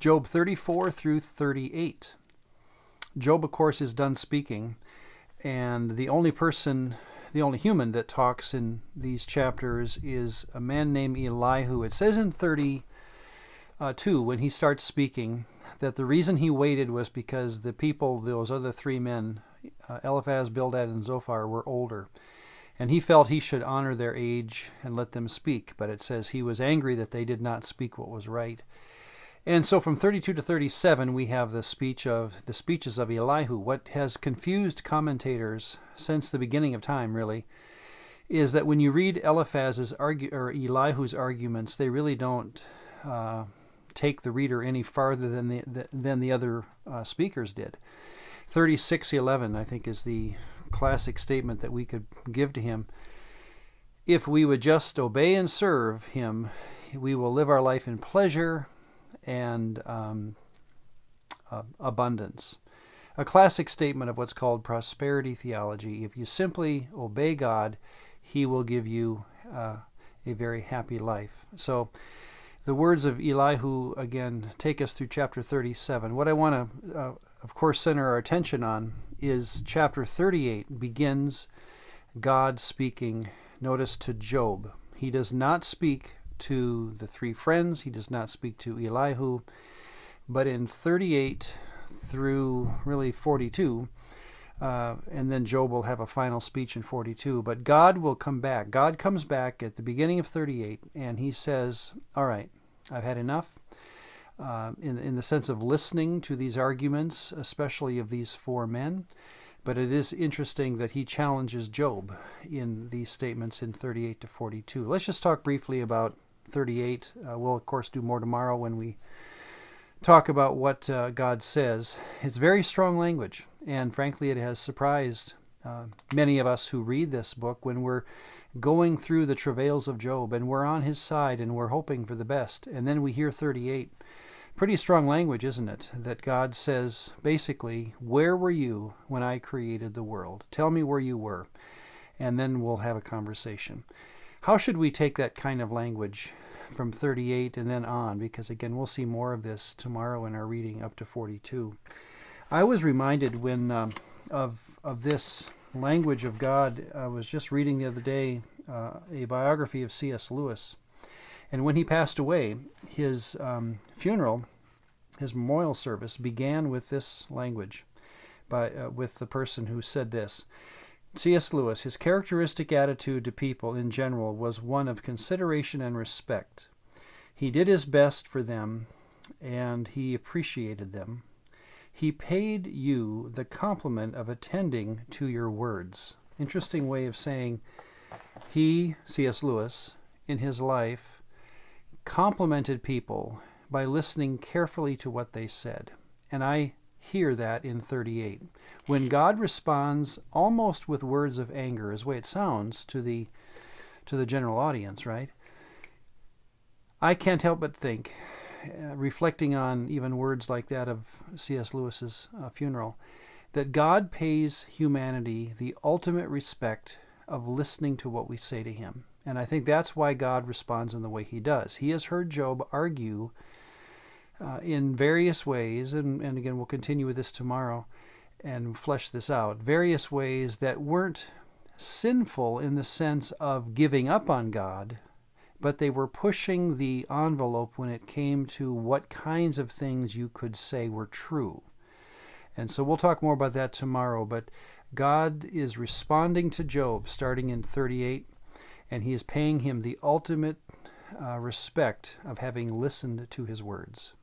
Job 34 through 38. Job, of course, is done speaking, and the only human that talks in these chapters is a man named Elihu. It says in 32, when he starts speaking, that the reason he waited was because the people, those other three men, Eliphaz, Bildad, and Zophar, were older. And he felt he should honor their age and let them speak. But it says he was angry that they did not speak what was right. And so from 32 to 37, we have the speeches of Elihu. What has confused commentators since the beginning of time, really, is that when you read Elihu's arguments, they really don't take the reader any farther than the other speakers did. 36:11, I think, is the classic statement that we could give to him. If we would just obey and serve him, we will live our life in pleasure and abundance. A classic statement of what's called prosperity theology. If you simply obey God, he will give you a very happy life. So the words of Elihu, again, take us through chapter 37. What I want to, of course, center our attention on is chapter 38 begins God speaking, notice, to Job. He does not speak to the three friends. He does not speak to Elihu. But in 38 through really 42, and then Job will have a final speech in 42, but God will come back. God comes back at the beginning of 38, and he says, all right, I've had enough. In the sense of listening to these arguments, especially of these four men. But it is interesting that he challenges Job in these statements in 38 to 42. Let's just talk briefly about 38. We'll, of course, do more tomorrow when we talk about what God says. It's very strong language, and frankly, it has surprised many of us who read this book when we're going through the travails of Job, and we're on his side, and we're hoping for the best. And then we hear 38. Pretty strong language, isn't it? That God says, basically, where were you when I created the world? Tell me where you were, and then we'll have a conversation. How should we take that kind of language from 38 and then on? Because, again, we'll see more of this tomorrow in our reading up to 42. I was reminded when of this language of God. I was just reading the other day a biography of C.S. Lewis. And when he passed away, his funeral, his memorial service, began with this language, with the person who said this. C.S. Lewis, his characteristic attitude to people in general was one of consideration and respect. He did his best for them, and he appreciated them. He paid you the compliment of attending to your words. Interesting way of saying he, C.S. Lewis, in his life, complimented people by listening carefully to what they said. And I hear that in 38. When God responds almost with words of anger, is the way it sounds to the general audience, right? I can't help but think, reflecting on even words like that of C.S. Lewis's funeral, that God pays humanity the ultimate respect of listening to what we say to him. And I think that's why God responds in the way he does. He has heard Job argue in various ways, and again, we'll continue with this tomorrow and flesh this out, various ways that weren't sinful in the sense of giving up on God, but they were pushing the envelope when it came to what kinds of things you could say were true. And so we'll talk more about that tomorrow, but God is responding to Job starting in 38, and he is paying him the ultimate respect of having listened to his words.